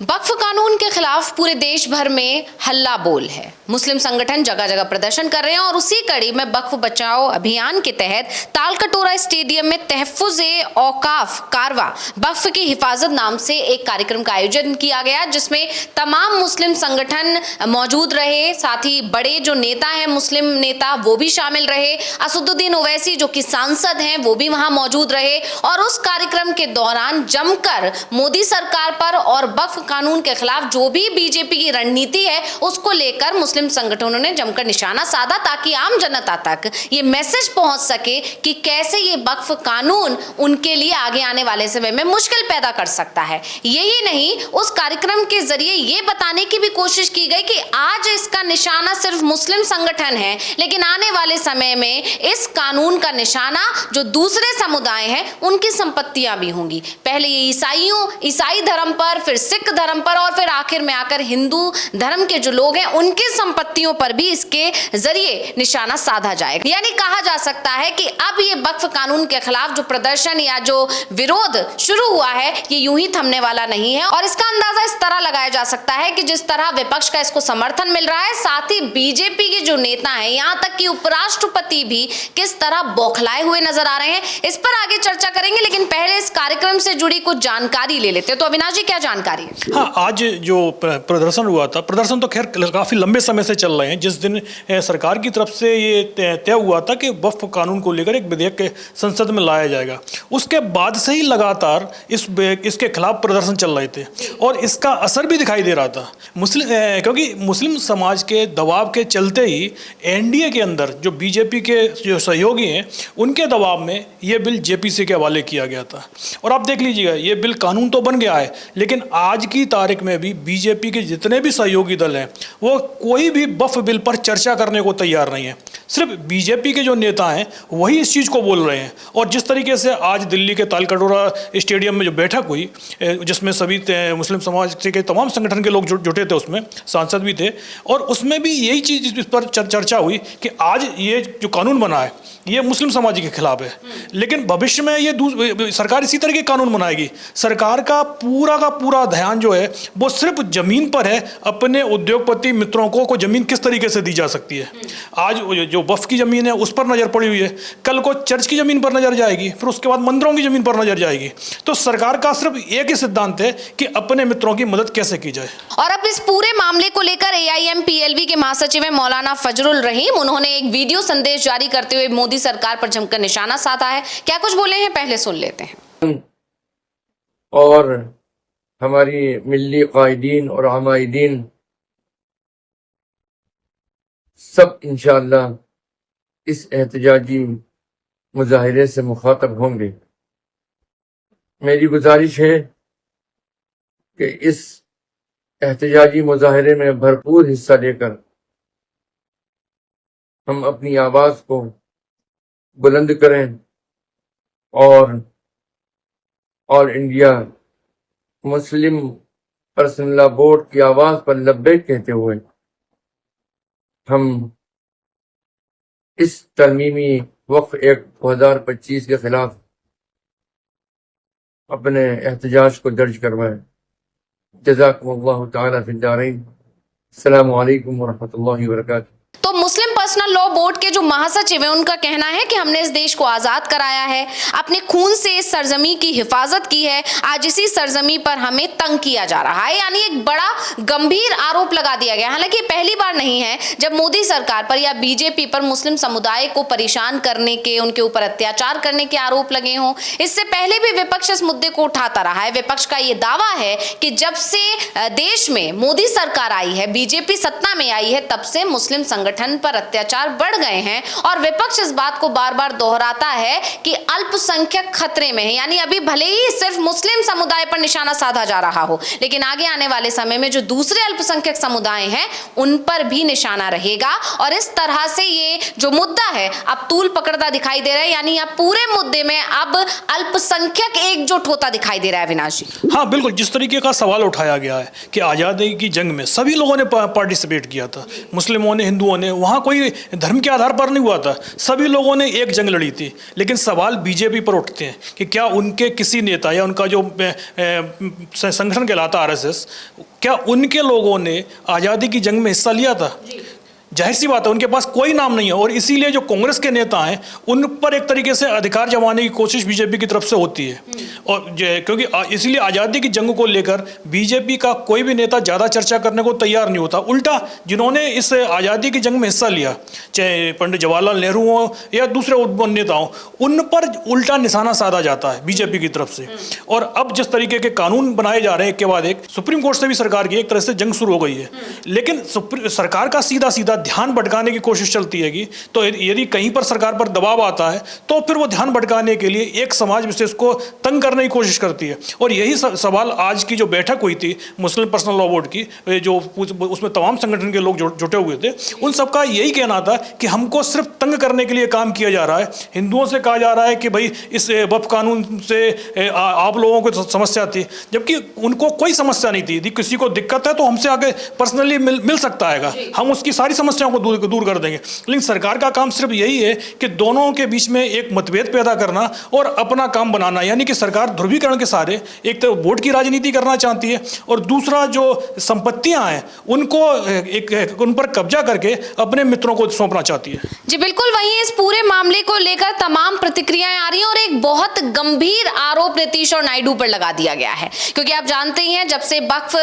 वक्फ कानून के खिलाफ पूरे देश भर में हल्ला बोल है। मुस्लिम संगठन जगह जगह प्रदर्शन कर रहे हैं और उसी कड़ी में वक्फ बचाओ अभियान के तहत तालकटोरा स्टेडियम में तहफ्फुज़े औकाफ कारवा वक्फ की हिफाजत नाम से एक कार्यक्रम का आयोजन किया गया, जिसमें तमाम मुस्लिम संगठन मौजूद रहे। साथ ही बड़े जो नेता हैं, मुस्लिम नेता, वो भी शामिल रहे। असदुद्दीन ओवैसी जो कि सांसद हैं, वो भी वहां मौजूद रहे और उस कार्यक्रम के दौरान जमकर मोदी सरकार पर और वक्फ कानून के खिलाफ जो भी बीजेपी की रणनीति है उसको लेकर मुस्लिम संगठनों ने जमकर निशाना साधा, ताकि आम जनता तक ये मैसेज पहुंच सके कि कैसे ये वक्फ कानून उनके लिए आगे आने वाले समय में मुश्किल पैदा कर सकता है। यही नहीं, उस कार्यक्रम के जरिए ये बताने की भी कोशिश की गई कि आज इसका निशाना सिर्फ मुस्लिम संगठन है, लेकिन आने वाले समय में इस कानून का निशाना जो दूसरे समुदाय हैं उनकी संपत्तियां भी होंगी। पहले ये ईसाई धर्म पर, फिर सिख धर्म पर और फिर आखिर में आकर हिंदू धर्म के जो लोग हैं उनकी संपत्तियों पर भी इसके जरिए निशाना साधा जाएगा। यानी कहा जा सकता है कि अब ये वक्फ कानून के खिलाफ जो प्रदर्शन या जो विरोध शुरू हुआ है ये यूं ही थमने वाला नहीं है। और इसका अंदाजा इस तरह लगाया जा सकता है कि जिस तरह विपक्ष का इसको समर्थन मिल रहा है, साथ ही बीजेपी के जो नेता हैं, यहां तक कि उपराष्ट्रपति भी किस तरह बौखलाए हुए नजर आ रहे हैं। इस पर आगे चर्चा करेंगे, लेकिन पहले इस कार्यक्रम से जुड़ी कुछ जानकारी ले लेते हैं। तो अविनाश जी, क्या जानकारी है? हाँ, आज जो प्रदर्शन हुआ था, प्रदर्शन तो खैर काफ़ी लंबे समय से चल रहे हैं। जिस दिन सरकार की तरफ से ये तय हुआ था कि वक्फ कानून को लेकर एक विधेयक के संसद में लाया जाएगा, उसके बाद से ही लगातार इसके खिलाफ प्रदर्शन चल रहे थे और इसका असर भी दिखाई दे रहा था। क्योंकि मुस्लिम समाज के दबाव के चलते ही एनडीए के अंदर जो बीजेपी के जो सहयोगी हैं उनके दबाव में ये बिल जेपीसी के हवाले किया गया था। और आप देख लीजिएगा, ये बिल कानून तो बन गया है, लेकिन आज की तारीख में भी बीजेपी के जितने भी सहयोगी दल हैं वो कोई भी वक्फ बिल पर चर्चा करने को तैयार नहीं है। सिर्फ बीजेपी के जो नेता हैं वही इस चीज़ को बोल रहे हैं। और जिस तरीके से आज दिल्ली के तालकटोरा स्टेडियम में जो बैठक हुई, जिसमें सभी मुस्लिम समाज के तमाम संगठन के लोग जुटे थे, उसमें सांसद भी थे, और उसमें भी यही चीज़ इस पर चर्चा हुई कि आज ये जो कानून बना है ये मुस्लिम समाज के खिलाफ है, लेकिन भविष्य में ये सरकार इसी तरह के कानून बनाएगी। सरकार का पूरा ध्यान जो है वो सिर्फ जमीन पर है। अपने उद्योगपति मित्रों को जमीन किस तरीके से दी जा सकती है। आज जो वक्फ की जमीन है उस पर नजर पड़ी हुई है, कल को चर्च की जमीन पर नजर जाएगी, फिर उसके बाद मंदिरों की जमीन पर नजर जाएगी। तो सरकार का सिर्फ एक ही सिद्धांत है कि अपने मित्रों की मदद कैसे की जाए। और अब इस पूरे मामले को लेकर AIMPLV के महासचिव मौलाना फजरुल रहीम, उन्होंने एक वीडियो संदेश जारी करते हुए मोदी सरकार पर जमकर निशाना साधा है। क्या कुछ बोले हैं, पहले सुन लेते हैं। और हमारी मिल्ली कायदीन और आमाइदीन सब इंशाअल्लाह इस एहतजाजी मुजाहिरे से मुखातब होंगे। मेरी गुजारिश है कि इस एहतजाजी मुजाहिरे में भरपूर हिस्सा लेकर हम अपनी आवाज को बुलंद करें और all India Muslim personal law board की आवाज पर लब्बैक कहते हुए हम इस तरमीमी वक्फ एक्ट 2025 के खिलाफ अपने एहतजाज को दर्ज करवाएं। जज़ाकुमुल्लाहु तआला फिद दारैन। अस्सलामु अलैकुम व रहमतुल्लाहि व बरकातुहू। तो मुस्लिम पर्सनल लॉ बोर्ड के जो महासचिव हैं उनका कहना है कि हमने इस देश को आजाद कराया है, अपने खून से इस सरजमी की हिफाजत की है, आज इसी सरजमी पर हमें तंग किया जा रहा है। यानी एक बड़ा गंभीर आरोप लगा दिया गया। हालांकि पहली बार नहीं है जब मोदी सरकार पर या बीजेपी पर मुस्लिम समुदाय को परेशान करने के, उनके ऊपर अत्याचार करने के आरोप लगे हों। इससे पहले भी विपक्ष इस मुद्दे को उठाता रहा है। विपक्ष का ये दावा है कि जब से देश में मोदी सरकार आई है, बीजेपी सत्ता में आई है, तब से मुस्लिम संगठन पर अत्याचार बढ़ गए हैं। और विपक्ष इस बात को बार बार दोहराता है कि अल्पसंख्यक खतरे में है। यानी अभी भले ही सिर्फ मुस्लिम समुदाय पर निशाना साधा जा रहा हो, लेकिन आगे आने वाले समय में जो दूसरे अल्पसंख्यक समुदाय हैं उन पर भी निशाना रहेगा। और इस तरह से ये जो मुद्दा है अब तूल पकड़ता दिखाई दे रहा है। यानी अब पूरे मुद्दे में अब अल्पसंख्यक एकजुट होता दिखाई दे रहा है। अविनाश जी, हाँ बिल्कुल, जिस तरीके का सवाल उठाया गया है कि आज़ादी की जंग में सभी लोगों ने पार्टिसिपेट किया था, मुस्लिमों ने, हिंदुओं ने, वहाँ कोई कोई धर्म के आधार पर नहीं हुआ था, सभी लोगों ने एक जंग लड़ी थी। लेकिन सवाल बीजेपी पर उठते हैं कि क्या उनके किसी नेता या उनका जो संगठन कहलाता आरएसएस, क्या उनके लोगों ने आज़ादी की जंग में हिस्सा लिया था? जाहिर सी बात है उनके पास कोई नाम नहीं है, और इसीलिए जो कांग्रेस के नेता हैं उन पर एक तरीके से अधिकार जमाने की कोशिश बीजेपी की तरफ से होती है। और क्योंकि इसीलिए आज़ादी की जंग को लेकर बीजेपी का कोई भी नेता ज़्यादा चर्चा करने को तैयार नहीं होता। उल्टा जिन्होंने इस आज़ादी की जंग में हिस्सा लिया, चाहे पंडित जवाहरलाल नेहरू हो या दूसरे नेता हों, उन पर उल्टा निशाना साधा जाता है बीजेपी की तरफ से। और अब जिस तरीके के कानून बनाए जा रहे हैं एक के बाद एक, सुप्रीम कोर्ट से भी सरकार की एक तरह से जंग शुरू हो गई है। लेकिन सरकार का सीधा सीधा ध्यान भटकाने की कोशिश चलती है कि तो यदि कहीं पर सरकार पर दबाव आता है तो फिर वो ध्यान भटकाने के लिए एक समाज विशेष को तंग करने की कोशिश करती है। और यही सवाल आज की जो बैठक हुई थी मुस्लिम पर्सनल लॉ बोर्ड की, जो उसमें तमाम संगठन के लोग जुटे हुए थे, उन सबका यही कहना था कि हमको सिर्फ तंग करने के लिए काम किया जा रहा है। हिंदुओं से कहा जा रहा है कि भाई इस वक्फ कानून से आप लोगों को समस्या थी, जबकि उनको कोई समस्या नहीं थी। यदि किसी को दिक्कत है तो हमसे आगे पर्सनली मिल सकता है, हम उसकी सारी समस्याओं को दूर कर देंगे। लेकिन सरकार का काम सिर्फ यही है कि दोनों के बीच में एक मतभेद पैदा करना और अपना काम बनाना। यानी कि सरकार ध्रुवीकरण के सहारे एक तो वोट की राजनीति करना चाहती है, और दूसरा जो संपत्तियां हैं उनको उन पर कब्जा करके अपने मित्रों को सौंपना चाहती है। जी बिल्कुल, वहीं इस पूरे मामले को लेकर तमाम प्रतिक्रियाएं आ रही हैं और एक बहुत गंभीर आरोप नीतीश और नायडू पर लगा दिया गया है। क्योंकि आप जानते ही हैं जब से वक्फ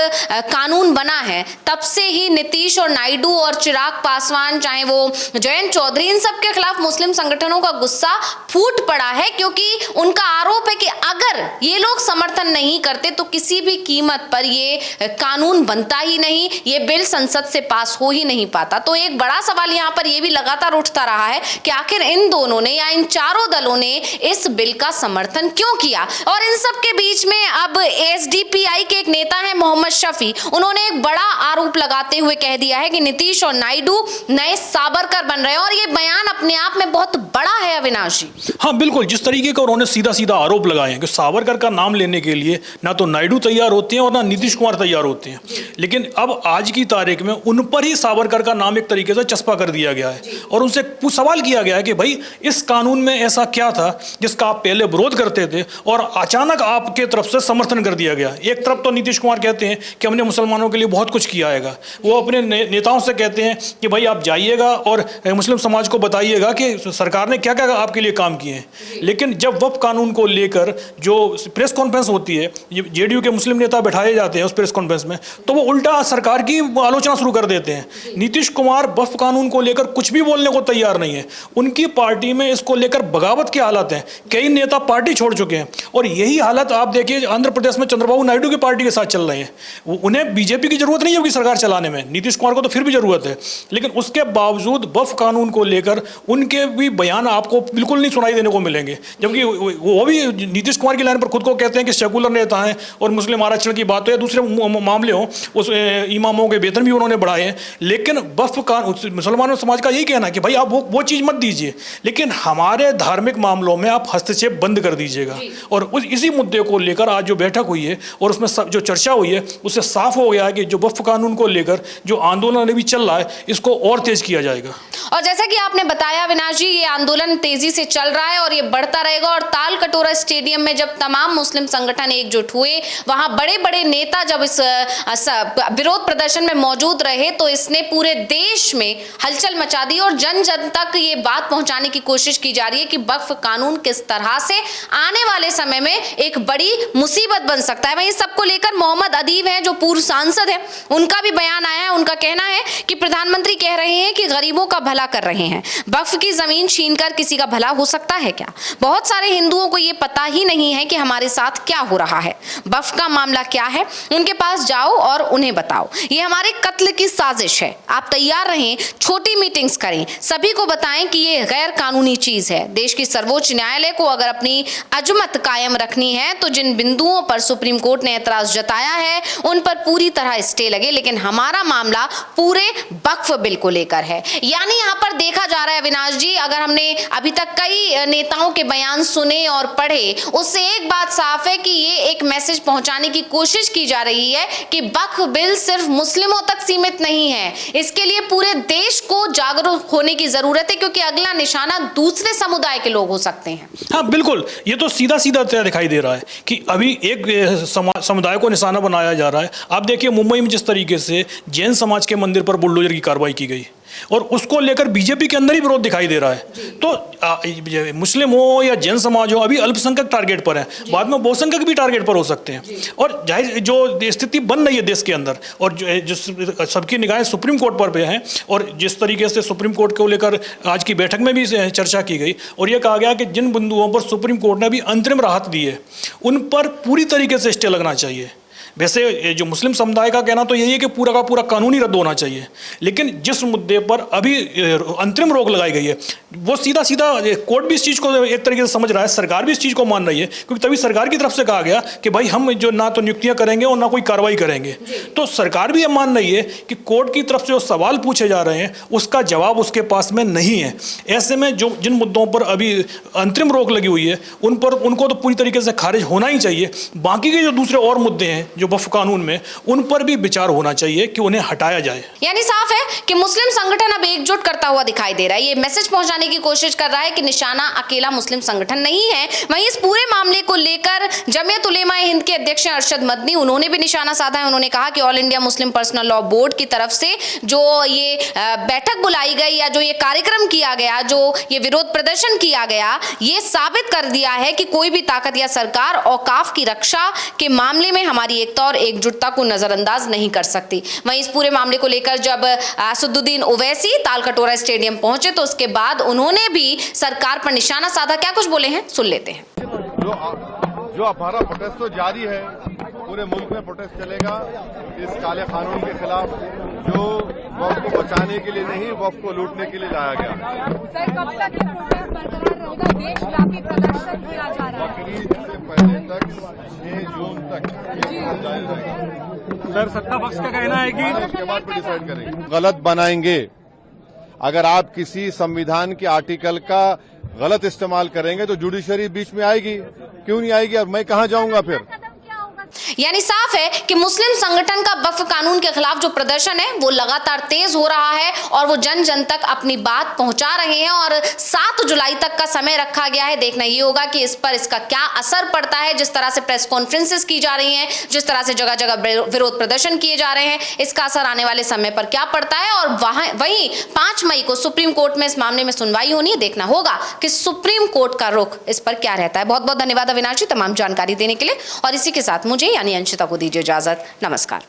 कानून बना है तब से ही नीतीश और नायडू और चिराग पासवान, चाहे वो जयंत चौधरी, इन सब के खिलाफ मुस्लिम संगठनों का गुस्सा फूट पड़ा है। क्योंकि उनका आरोप है कि अगर ये लोग समर्थन नहीं करते तो किसी भी कीमत पर ये कानून बनता ही नहीं, ये बिल संसद से पास हो ही नहीं पाता। तो एक बड़ा सवाल यहाँ पर यह भी लगातार उठता रहा है कि आखिर इन दोनों ने या इन चारों दलों ने इस बिल का समर्थन क्यों किया। और इन सब के बीच में अब एसडीपीआई के एक नेता है मोहम्मद शफी, उन्होंने एक बड़ा आरोप लगाते हुए कह दिया है कि नीतीश और नायडू नए सावरकर बन रहे हैं। और ये बयान अपने आप में बहुत बड़ा है अविनाश जी। हाँ बिल्कुल, जिस तरीके का उन्होंने सीधा सीधा आरोप लगाए हैं कि सावरकर का नाम लेने के लिए ना तो नायडू तैयार होते हैं और ना नीतीश कुमार तैयार होते हैं, लेकिन अब आज की तारीख में उन पर ही सावरकर का नाम एक तरीके से चस्पा कर दिया गया है। और उनसे सवाल किया गया है कि भाई इस कानून में ऐसा क्या था जिसका आप पहले विरोध करते थे और अचानक आपके तरफ से समर्थन कर दिया गया। एक तरफ तो नीतीश कुमार कहते हैं कि हमने मुसलमानों के लिए बहुत कुछ किया है, वो अपने नेताओं से कहते हैं कि भाई आप जाइएगा और मुस्लिम समाज को बताइएगा कि सरकार ने क्या क्या आपके लिए काम किए हैं। लेकिन जब वक्फ कानून को लेकर जो प्रेस कॉन्फ्रेंस होती है, जेडीयू के मुस्लिम नेता बैठाए जाते हैं उस प्रेस कॉन्फ्रेंस में, तो वो उल्टा सरकार की आलोचना शुरू कर देते हैं। नीतीश कुमार वक्फ कानून को लेकर कुछ भी बोलने को तैयार नहीं है। उनकी पार्टी में इसको लेकर बगावत की हालत है, कई नेता पार्टी छोड़ चुके हैं। और यही हालत आप देखिए आंध्र प्रदेश में चंद्रबाबू नायडू की पार्टी के साथ चल रहे हैं। उन्हें बीजेपी की जरूरत नहीं होगी सरकार चलाने में, नीतीश कुमार को तो फिर भी जरूरत है, लेकिन उसके बावजूद वक्फ कानून को लेकर उनके भी बयान आपको बिल्कुल नहीं सुनाई देने को मिलेंगे। जबकि वो भी नीतीश कुमार की लाइन पर खुद को कहते हैं कि सेकुलर नेता हैं और मुस्लिम आरक्षण की बात हो या दूसरे मामले हो, उस इमामों के वेतन भी उन्होंने बढ़ाए हैं। लेकिन वक्फ कानून, मुसलमानों समाज का यही कहना है कि भाई आप वो चीज़ मत दीजिए, लेकिन हमारे धार्मिक मामलों में आप हस्तक्षेप बंद कर दीजिएगा। और इसी मुद्दे को लेकर आज जो बैठक हुई है और उसमें जो चर्चा हुई है उससे साफ हो गया है कि जो वक्फ कानून को लेकर जो आंदोलन अभी चल रहा है इसको और तेज किया जाएगा। और जैसा कि आपने बताया अविनाश जी, ये आंदोलन तेजी से चल रहा है और ये बढ़ता रहेगा। और ताल कटोरा स्टेडियम में जब तमाम मुस्लिम संगठन एकजुट हुए, वहां बड़े बड़े नेता जब इस विरोध प्रदर्शन में मौजूद रहे, तो इसने पूरे देश में हलचल मचा दी और जन जन तक ये बात पहुंचाने की कोशिश की जा रही है कि वक्फ कानून किस तरह से आने वाले समय में एक बड़ी मुसीबत बन सकता है। वहीं सबको लेकर मोहम्मद अदीब हैं जो पूर्व सांसद हैं, उनका भी बयान आया है। उनका कहना है कि प्रधानमंत्री कह रहे हैं कि गरीबों का भला कर रहे हैं, वक्फ की जमीन छीनकर किसी का भला हो सकता है क्या? बहुत सारे हिंदुओं को यह पता ही नहीं है कि हमारे साथ क्या हो रहा है, वक्फ का मामला क्या है। उनके पास जाओ और उन्हें बताओ, ये हमारे कत्ल की साजिश है। आप तैयार रहें, छोटी मीटिंग्स करें, सभी को बताएं कि ये गैर कानूनी चीज है। देश की सर्वोच्च न्यायालय को अगर अपनी अजमत कायम रखनी है तो जिन बिंदुओं पर सुप्रीम कोर्ट ने एतराज जताया है उन पर पूरी तरह स्टे लगे, लेकिन हमारा मामला पूरे वक्फ वक्फ बिल को लेकर है। यानी यहाँ पर देखा जा रहा है अविनाश जी, अगर हमने अभी तक कई नेताओं के बयान सुने और पढ़े, उससे एक बात साफ है कि ये एक मैसेज पहुंचाने की कोशिश की जा रही है कि वक्फ बिल सिर्फ मुस्लिमों तक सीमित नहीं है, इसके लिए पूरे देश को जागरूक होने की जरूरत है, क्योंकि अगला निशाना दूसरे समुदाय के लोग हो सकते हैं। हाँ बिल्कुल, ये तो सीधा सीधा दिखाई दे रहा है कि अभी एक समुदाय को निशाना बनाया जा रहा है। आप देखिए मुंबई में जिस तरीके से जैन समाज के मंदिर पर बुलडोजर की कार्रवाई की गई और उसको लेकर बीजेपी के अंदर ही विरोध दिखाई दे रहा है। तो मुस्लिम हो या जैन समाज हो, अभी अल्पसंख्यक टारगेट पर है, बाद में बहुसंख्यक भी टारगेट पर हो सकते हैं। और जाहिर जो स्थिति बन रही है देश के अंदर, और जो सबकी निगाहें सुप्रीम कोर्ट पर भी हैं, और जिस तरीके से सुप्रीम कोर्ट को लेकर आज की बैठक में भी चर्चा की गई और यह कहा गया कि जिन बिंदुओं पर सुप्रीम कोर्ट ने अभी अंतरिम राहत दी है उन पर पूरी तरीके से स्टे लगना चाहिए। वैसे जो मुस्लिम समुदाय का कहना तो यही है कि पूरा का पूरा कानून ही रद्द होना चाहिए, लेकिन जिस मुद्दे पर अभी अंतरिम रोक लगाई गई है वो सीधा सीधा कोर्ट भी इस चीज़ को एक तरीके से समझ रहा है, सरकार भी इस चीज़ को मान रही है, क्योंकि तभी सरकार की तरफ से कहा गया कि भाई हम जो ना तो नियुक्तियां करेंगे और ना कोई कार्रवाई करेंगे। तो सरकार भी ये मान रही है कि कोर्ट की तरफ से जो सवाल पूछे जा रहे हैं उसका जवाब उसके पास में नहीं है। ऐसे में जो जिन मुद्दों पर अभी अंतरिम रोक लगी हुई है उनको तो पूरी तरीके से खारिज होना ही चाहिए। बाकी के जो दूसरे और मुद्दे हैं जो वक्फ कानून में, उन पर भी विचार होना चाहिए कि उन्हें हटाया जाए। यानी साफ है कि मुस्लिम संगठन अब एकजुट करता हुआ दिखाई दे रहा है, ये मैसेज पहुंचाने की कोशिश कर रहा है कि निशाना अकेला मुस्लिम संगठन नहीं है। वहीं इस पूरे मामले को लेकर जमीयत उलेमा हिंद के अध्यक्ष अरशद मदनी, उन्होंने भी निशाना साधा है। उन्होंने कहा कि all India Muslim personal law board की तरफ से जो ये बैठक बुलाई गई या जो ये कार्यक्रम किया गया, जो ये विरोध प्रदर्शन किया गया, ये साबित कर दिया है कि कोई भी ताकत या सरकार औकाफ की रक्षा के मामले में हमारी एकता और एकजुटता को नजरअंदाज नहीं कर सकती। वहीं इस पूरे मामले को लेकर जब असदुद्दीन ओवैसी तालकटोरा स्टेडियम पहुंचे तो उसके बाद उन्होंने भी सरकार पर निशाना साधा। क्या कुछ बोले हैं, सुन लेते हैं। जो हमारा प्रोटेस्ट तो जारी है, पूरे मुल्क में प्रोटेस्ट चलेगा इस काले कानून के खिलाफ जो वक्फ को बचाने के लिए नहीं, वक्फ को लूटने के लिए लाया गया। सर, कब तक ये प्रोटेस्ट बरकरार रहेगा? देशव्यापी प्रदर्शन किया जा रहा है। बकरीद से पहले तक 6 जून तक ये जारी रहेगा। सर, सत्ता पक्ष का कहना है कि उसके बाद फिर डिसाइड करेंगे। गलत बनाएंगे, अगर आप किसी संविधान के आर्टिकल का गलत इस्तेमाल करेंगे तो जुडिशरी बीच में आएगी। क्यों नहीं आएगी? अब मैं कहां जाऊंगा फिर? यानी साफ है कि मुस्लिम संगठन का वक्फ कानून के खिलाफ जो प्रदर्शन है वो लगातार तेज हो रहा है और वो जन जन तक अपनी बात पहुंचा रहे हैं और 7 जुलाई तक का समय रखा गया है। देखना ये होगा कि इस पर इसका क्या असर पड़ता है। जिस तरह से प्रेस कॉन्फ्रेंसेस की जा रही हैं, जिस तरह से जगह जगह विरोध प्रदर्शन किए जा रहे हैं, इसका असर आने वाले समय पर क्या पड़ता है। और वहीं 5 मई को सुप्रीम कोर्ट में इस मामले में सुनवाई होनी है। देखना होगा कि सुप्रीम कोर्ट का रुख इस पर क्या रहता है। बहुत बहुत धन्यवाद अविनाश जी तमाम जानकारी देने के लिए, और इसी के साथ मुझे यानी अंशिता को दीजिए इजाजत। नमस्कार।